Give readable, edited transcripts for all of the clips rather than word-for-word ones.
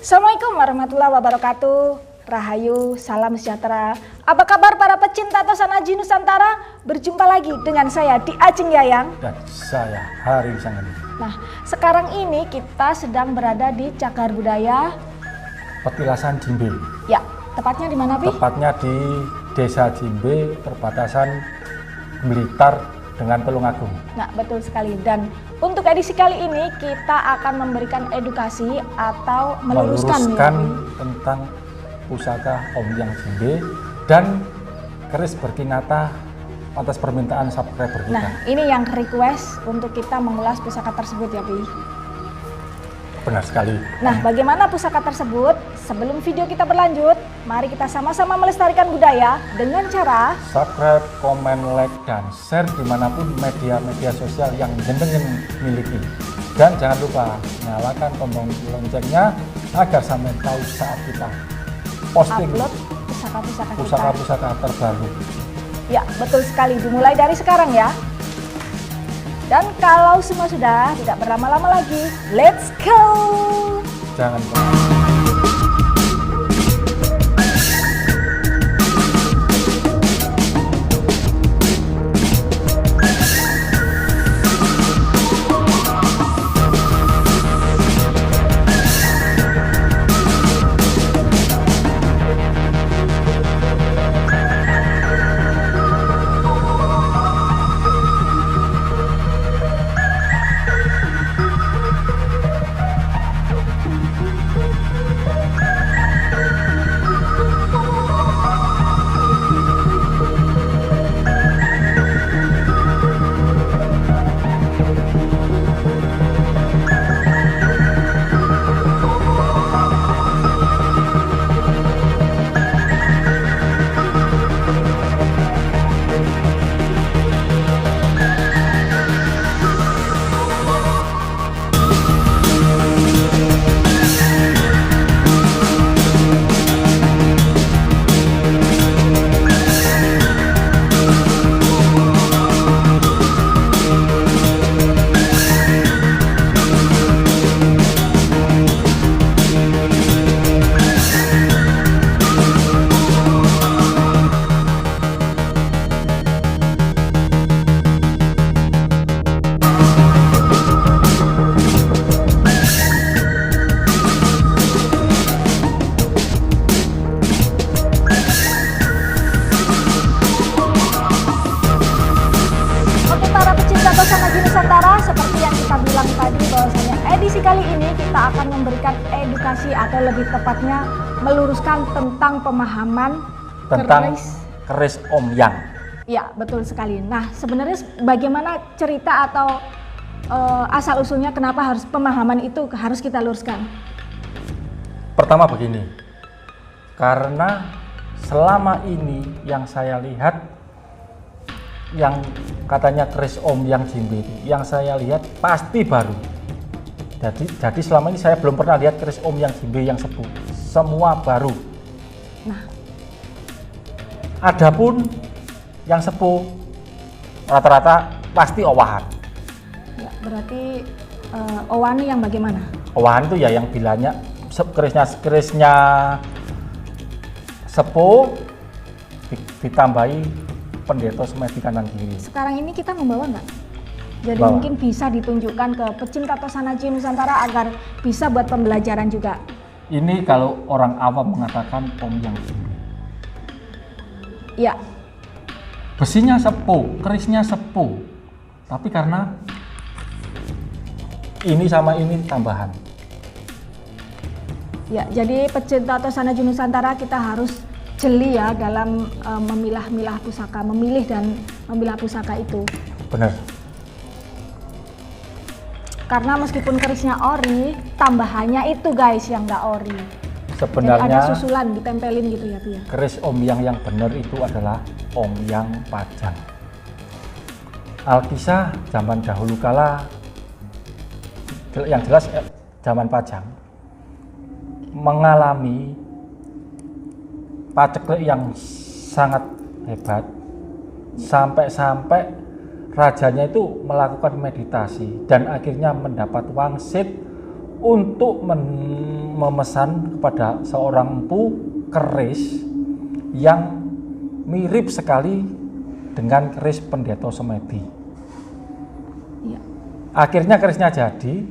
Assalamualaikum warahmatullahi wabarakatuh. Rahayu, salam sejahtera. Apa kabar para pecinta Tosan Aji Nusantara? Berjumpa lagi dengan saya di Ajeng Yayang dan saya Hari Wisanggeni. Nah, sekarang ini kita sedang berada di Cagar Budaya Petilasan Jimbe. Ya, tepatnya di mana, Pi? Tepatnya di Desa Jimbe, perbatasan Blitar dengan Tulungagung. Nah, betul sekali. Dan untuk edisi kali ini kita akan memberikan edukasi atau meluruskan ya, tentang pusaka Omyang Jimbe dan keris berkinata atas permintaan subscriber kita. Nah, ini yang request untuk kita mengulas pusaka tersebut ya, Pi. Benar sekali. Nah, bagaimana pusaka tersebut? Sebelum video kita berlanjut, mari kita sama-sama melestarikan budaya dengan cara subscribe, komen, like, dan share dimanapun media-media sosial yang jenengan miliki. Dan jangan lupa nyalakan tombol loncengnya agar sampai tahu saat kita posting upload pusaka-pusaka terbaru. Ya, betul sekali. Dimulai dari sekarang ya. Dan kalau semua sudah, tidak berlama-lama lagi, let's go! Jangan lupa. Kali ini kita akan memberikan edukasi atau lebih tepatnya meluruskan tentang pemahaman tentang keris Omyang. Ya, betul sekali. Nah, sebenarnya bagaimana cerita atau asal usulnya kenapa harus pemahaman itu harus kita luruskan? Pertama begini, karena selama ini yang saya lihat yang katanya keris Omyang Jimbe yang saya lihat pasti baru. Jadi selama ini saya belum pernah lihat keris Omyang Jimbe yang sepuh, semua baru. Nah, adapun yang sepuh rata-rata pasti owahan. Ya, berarti owahan yang bagaimana? Owahan itu ya yang bilanya kerisnya sepuh ditambahi pendeta semedi kanan kiri. Sekarang ini kita membawa nggak? Jadi Bawa. Mungkin bisa ditunjukkan ke pecinta Tosan Aji Nusantara agar bisa buat pembelajaran juga. Ini kalau orang awam mengatakan Omyang Jimbe. Ya. Besinya sepuh, kerisnya sepuh. Tapi karena ini sama ini tambahan. Ya, jadi pecinta Tosan Aji Nusantara kita harus jeli ya dalam memilah-milah pusaka, memilih dan memilah pusaka itu. Benar. Karena meskipun kerisnya ori, tambahannya itu guys yang nggak ori. Sebenarnya jadi ada susulan ditempelin gitu ya, Pia. Keris Omyang yang benar itu adalah Omyang Pajang. Alkisah zaman dahulu kala, yang jelas zaman Pajang mengalami paceklik yang sangat hebat sampai rajanya itu melakukan meditasi dan akhirnya mendapat wangsit untuk memesan kepada seorang empu keris yang mirip sekali dengan keris Pendeta Semedi. Ya. Akhirnya kerisnya jadi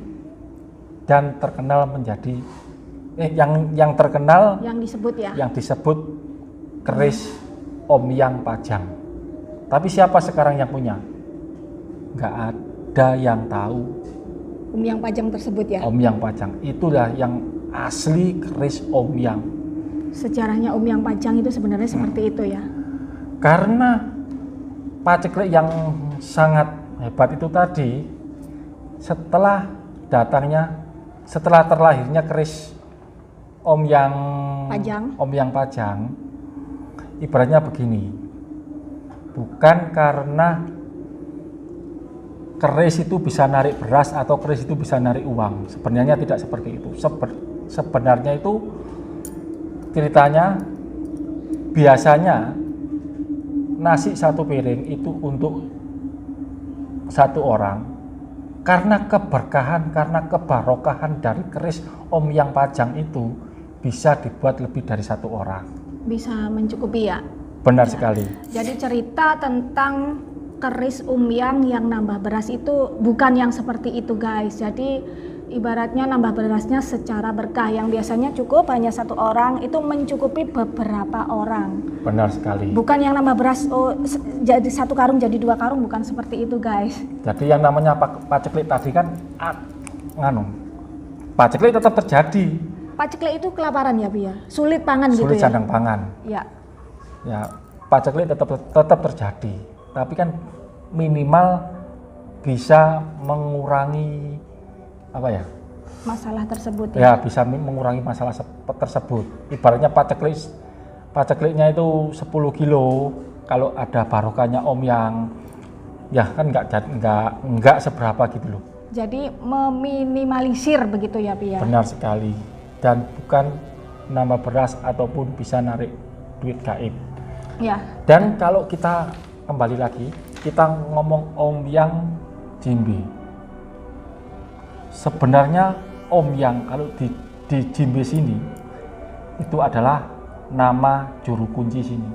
dan terkenal menjadi yang terkenal Yang disebut ya. yang disebut keris Om Yang Pajang. Tapi siapa sekarang yang punya? Nggak ada yang tahu. Om Yang Pajang tersebut ya. Om Yang Pajang itulah yang asli keris Om Yang. Sejarahnya Om Yang Pajang itu sebenarnya seperti itu ya. Karena paceklik yang sangat hebat itu tadi, setelah terlahirnya keris Om Yang Pajang, ibaratnya begini, bukan karena keris itu bisa narik beras atau keris itu bisa narik uang, sebenarnya tidak seperti itu. Sebenarnya itu ceritanya, biasanya nasi satu piring itu untuk satu orang, karena keberkahan, karena kebarokahan dari keris Om Yang Pajang itu bisa dibuat lebih dari satu orang. Bisa mencukupi ya. Benar Ya. sekali. Jadi cerita tentang keris Yang nambah beras itu bukan yang seperti itu guys. Jadi ibaratnya nambah berasnya secara berkah, yang biasanya cukup hanya satu orang itu mencukupi beberapa orang. Benar sekali. Bukan yang nambah beras jadi satu karung jadi dua karung, bukan seperti itu guys. Jadi yang namanya paceklik tadi kan paceklik tetap terjadi. Paceklik itu kelaparan ya Bi ya. Sulit pangan gitu Sulit ya. sandang pangan. Ya. Ya, paceklik tetap terjadi. Tapi kan minimal bisa mengurangi masalah tersebut ya, bisa mengurangi masalah tersebut. Ibaratnya pacekliknya itu 10 kilo, kalau ada barokahnya Om Yang, ya kan nggak seberapa gitu loh. Jadi meminimalisir begitu ya Pi ya. Benar sekali. Dan bukan nama beras ataupun bisa narik duit gaib. Ya. Dan kalau kita kembali lagi, kita ngomong Om Yang Jimbe. Sebenarnya Om Yang kalau di Jimbe sini itu adalah nama juru kunci sini.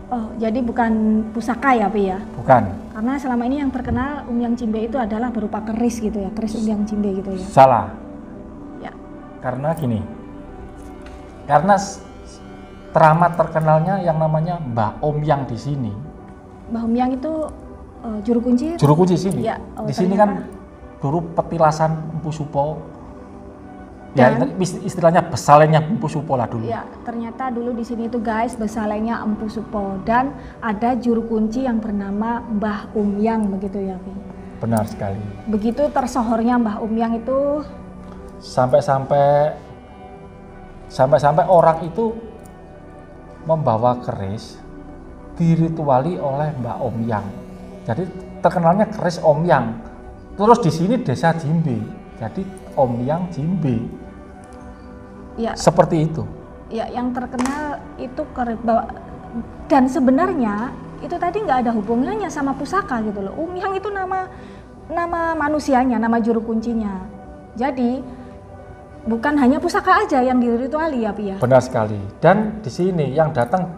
Oh, jadi bukan pusaka ya Pi ya? Bukan. Karena selama ini yang terkenal Yang Jimbe itu adalah berupa keris gitu ya, keris Yang Jimbe gitu ya. Salah. Ya. Karena gini. Karena teramat terkenalnya yang namanya Mbah Om Yang di sini. Mbah Om Yang itu juru kunci? Juru kunci sini. Ya, di sini kan dulu petilasan Empu Supo. Ya, istilahnya besalennya Empu Supo lah dulu. Ya, ternyata dulu di sini itu guys besalennya Empu Supo dan ada juru kunci yang bernama Mbah Yang begitu ya, Pi. Benar sekali. Begitu tersohornya Mbah Yang itu sampai orang itu membawa keris dirituali oleh Mbah Yang. Jadi terkenalnya keris Yang. Terus di sini desa Jimbe. Jadi Yang Jimbe. Ya. Seperti itu. Ya, yang terkenal itu keris dan sebenarnya itu tadi nggak ada hubungannya sama pusaka gitu loh. Yang itu nama manusianya, nama juru kuncinya. Jadi bukan hanya pusaka aja yang dirituali ya, Pi ya. Benar sekali. Dan di sini yang datang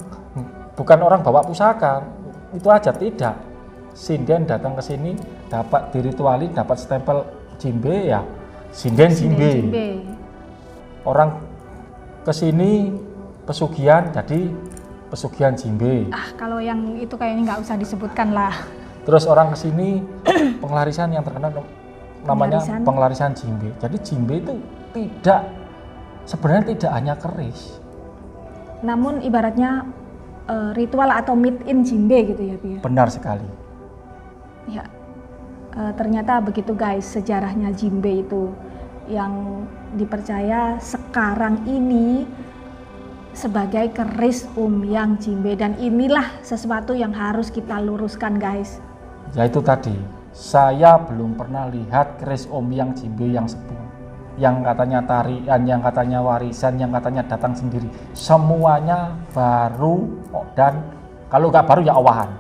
bukan orang bawa pusaka, itu aja tidak. Sinden datang ke sini dapat dirituali, dapat stempel Jimbe ya. Sinden Jimbe. Orang ke sini pesugihan jadi pesugihan Jimbe. Kalau yang itu kayaknya nggak usah disebutkan lah. Terus orang ke sini pengelarisan yang terkenal namanya pengelarisan Jimbe. Jadi Jimbe itu sebenarnya tidak hanya keris. Namun ibaratnya ritual atau meet in Jimbe gitu ya, Pi. Benar sekali. Ya, ternyata begitu guys sejarahnya Jimbe itu yang dipercaya sekarang ini sebagai keris Yang Jimbe, dan inilah sesuatu yang harus kita luruskan guys. Ya itu tadi, saya belum pernah lihat keris Yang Jimbe yang sepuh, yang katanya tarian, yang katanya warisan, yang katanya datang sendiri, semuanya baru, dan kalau nggak baru ya owahan.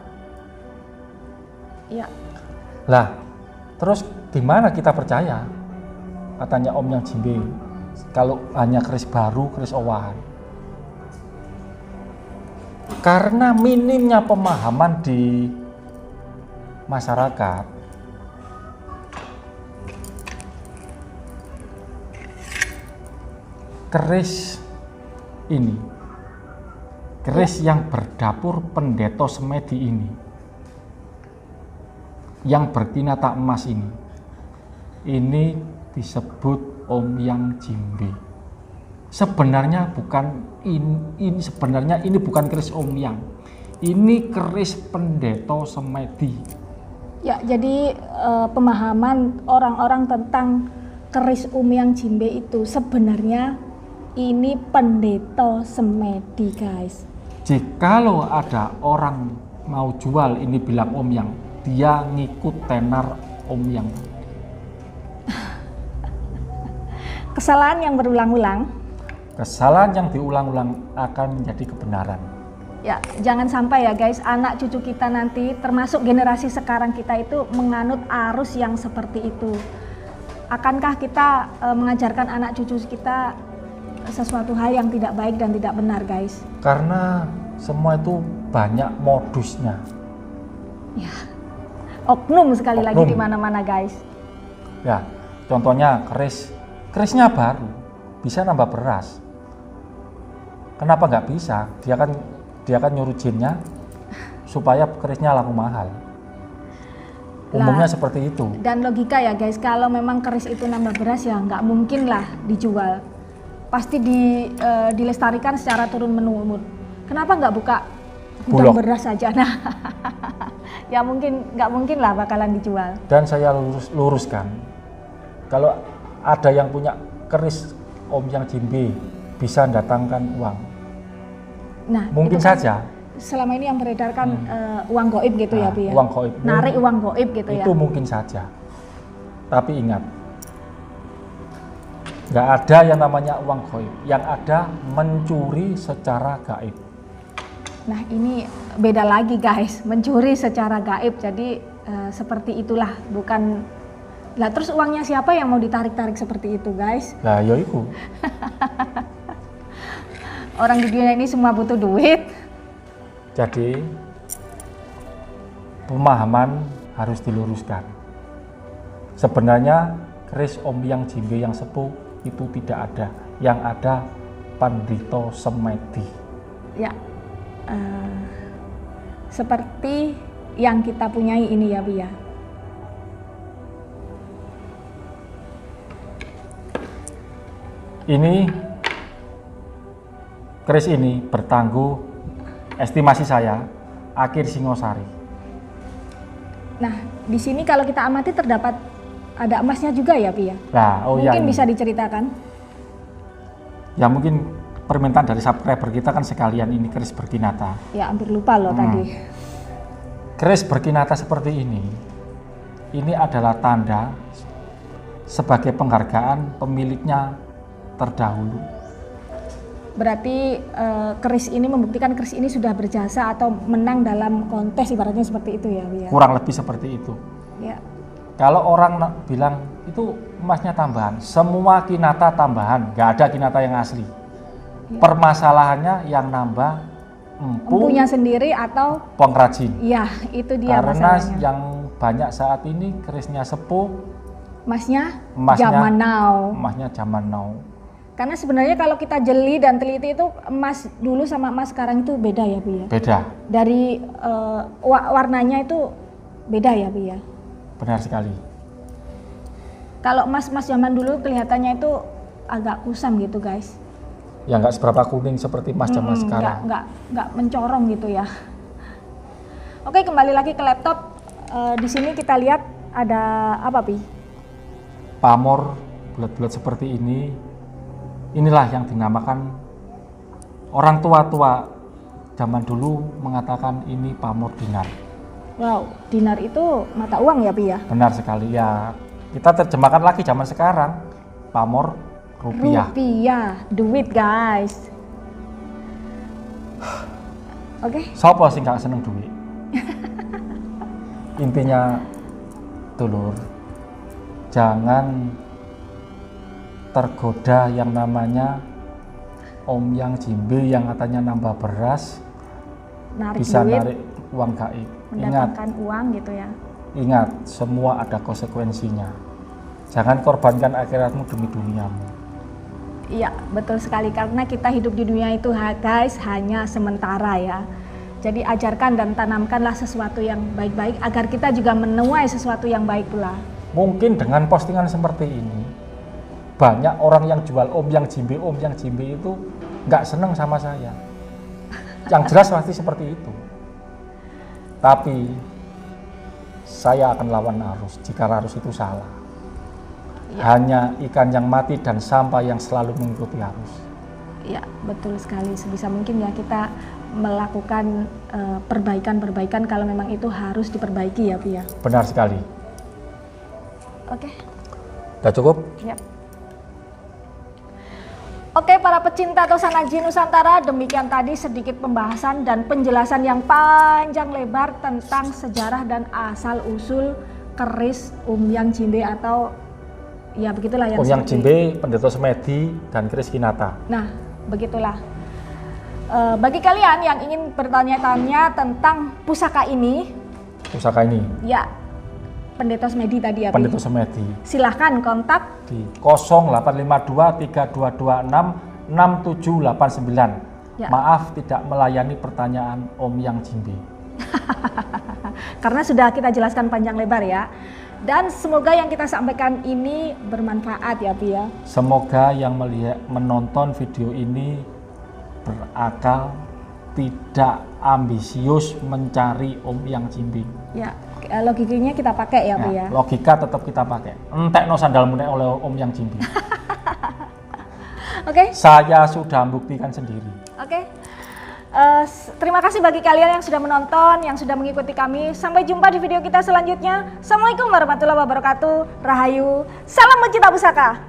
Ya. Lah, terus di mana kita percaya? katanya om yang jimbe kalau hanya keris baru, keris owahan. Karena minimnya pemahaman di masyarakat, keris ini, keris yang berdapur Pendeta Semedi ini, yang berkinata emas ini disebut Om Yang Jimbe. Sebenarnya bukan sebenarnya ini bukan keris Om Yang, ini keris Pendeta Semedi. Ya, jadi pemahaman orang-orang tentang keris Om Yang Jimbe itu sebenarnya ini Pendeta Semedi, guys. Jikalau ada orang mau jual ini bilang Om Yang, dia ngikut tenar Om Yang. Kesalahan yang berulang-ulang. Kesalahan yang diulang-ulang akan menjadi kebenaran. Ya, jangan sampai ya guys, anak cucu kita nanti, termasuk generasi sekarang kita itu menganut arus yang seperti itu. Akankah kita mengajarkan anak cucu kita sesuatu hal yang tidak baik dan tidak benar, guys? Karena semua itu banyak modusnya. Ya, oknum sekali lagi Oknum. di mana-mana, guys. Ya, contohnya kerisnya baru, bisa nambah beras. Kenapa nggak bisa? Dia kan nyuruh jinnya supaya kerisnya laku mahal. Umumnya seperti itu. Dan logika ya guys, kalau memang keris itu nambah beras ya nggak mungkin lah dijual. Pasti dilestarikan secara turun-menurun. Kenapa nggak buka gudang beras saja? Nah, ya nggak mungkin lah bakalan dijual. Dan saya luruskan, kalau ada yang punya keris Om Yang Jimbe bisa datangkan uang. Nah, mungkin kan saja. Selama ini yang beredarkan uang goib gitu ya, Bi ya. Uang goib. Narik uang goib gitu ya. Itu mungkin saja. Tapi ingat, nggak ada yang namanya uang goib. Yang ada mencuri secara gaib. Nah, ini beda lagi guys, mencuri secara gaib. Jadi seperti itulah, bukan. Lah terus uangnya siapa yang mau ditarik-tarik seperti itu, guys? Lah ya itu. Orang di dunia ini semua butuh duit. Jadi pemahaman harus diluruskan. Sebenarnya keris Om Yang Jimbe yang sepuh itu tidak ada. Yang ada Pendeta Semedi. Ya, seperti yang kita punyai ini ya, Bi ya. Ini keris ini bertangguh, estimasi saya, akhir Singosari. Nah, di sini kalau kita amati terdapat ada emasnya juga ya, Pi ya? Nah, mungkin bisa diceritakan? Ya mungkin permintaan dari subscriber kita kan sekalian ini keris berkinata. Ya hampir lupa loh tadi. Keris berkinata seperti ini adalah tanda sebagai penghargaan pemiliknya terdahulu. Berarti keris ini membuktikan keris ini sudah berjasa atau menang dalam kontes, ibaratnya seperti itu ya, Pi ya? Kurang lebih seperti itu. Ya. Kalau orang bilang itu emasnya tambahan, semua kinata tambahan, nggak ada kinata yang asli. Ya. Permasalahannya yang nambah empunya sendiri atau pengrajin. Iya, itu dia karena masalahnya. Yang banyak saat ini kerisnya sepuh, emasnya zaman now. Emasnya zaman now. Karena sebenarnya kalau kita jeli dan teliti itu emas dulu sama emas sekarang itu beda ya, Bi ya? Beda. Dari warnanya itu beda ya, Bi ya? Benar sekali. Kalau emas-emas zaman dulu kelihatannya itu agak kusam gitu, guys. Ya nggak seberapa kuning seperti emas zaman sekarang. Nggak mencorong gitu ya. Oke, kembali lagi ke laptop. Di sini kita lihat ada apa, Pi? Pamor bulat-bulat seperti ini. Inilah yang dinamakan orang tua-tua zaman dulu mengatakan ini pamor dinar. Wow, dinar itu mata uang ya, Pi ya? Benar sekali ya. Kita terjemahkan lagi zaman sekarang, pamor rupiah. Rupiah, duit guys. Oke. Sopo sih nggak seneng duit? Intinya, dulur, jangan tergoda yang namanya Om Yang Jimbe yang katanya nambah beras, Narik bisa duit, narik uang gaib. mendatangkan uang gitu ya. Ingat, semua ada konsekuensinya. Jangan korbankan akhiratmu demi duniamu. Iya, betul sekali, karena kita hidup di dunia itu guys hanya sementara ya. Jadi ajarkan dan tanamkanlah sesuatu yang baik-baik agar kita juga menuai sesuatu yang baik pula. Mungkin dengan postingan seperti ini, banyak orang yang jual Om Yang Jimbe itu nggak seneng sama saya. Yang jelas pasti seperti itu. Tapi saya akan lawan arus jika arus itu salah. Ya. Hanya ikan yang mati dan sampah yang selalu mengikuti arus. Ya, betul sekali. Sebisa mungkin ya kita melakukan perbaikan-perbaikan kalau memang itu harus diperbaiki ya, Pi ya. Benar sekali. Oke. Udah cukup? Ya. Oke, para pecinta Tosanaji Nusantara, demikian tadi sedikit pembahasan dan penjelasan yang panjang lebar tentang sejarah dan asal-usul keris Om Yang Jimbe atau ya begitulah yang Om Yang Jimbe, Pendeta Semedi, dan Keris Kinata. Nah, begitulah. Bagi kalian yang ingin bertanya-tanya tentang pusaka ini, ya Pendeta Semedi tadi ya, Pendeta Semedi. silahkan kontak Di 0852 3226 6789. Ya. Maaf tidak melayani pertanyaan Om Yang Jimbe. karena sudah kita jelaskan panjang lebar ya. Dan semoga yang kita sampaikan ini bermanfaat ya, Pi ya. Semoga yang menonton video ini berakal, tidak ambisius mencari Om Yang Jimbe. Ya, logikanya kita pakai ya, Pi ya. Logika tetap kita pakai. Entekno sandalmu nek oleh Om Yang Jimbe. Oke. Saya sudah membuktikan sendiri. Oke. Terima kasih bagi kalian yang sudah menonton, yang sudah mengikuti kami. Sampai jumpa di video kita selanjutnya. Assalamualaikum warahmatullahi wabarakatuh. Rahayu. Salam pecinta pusaka.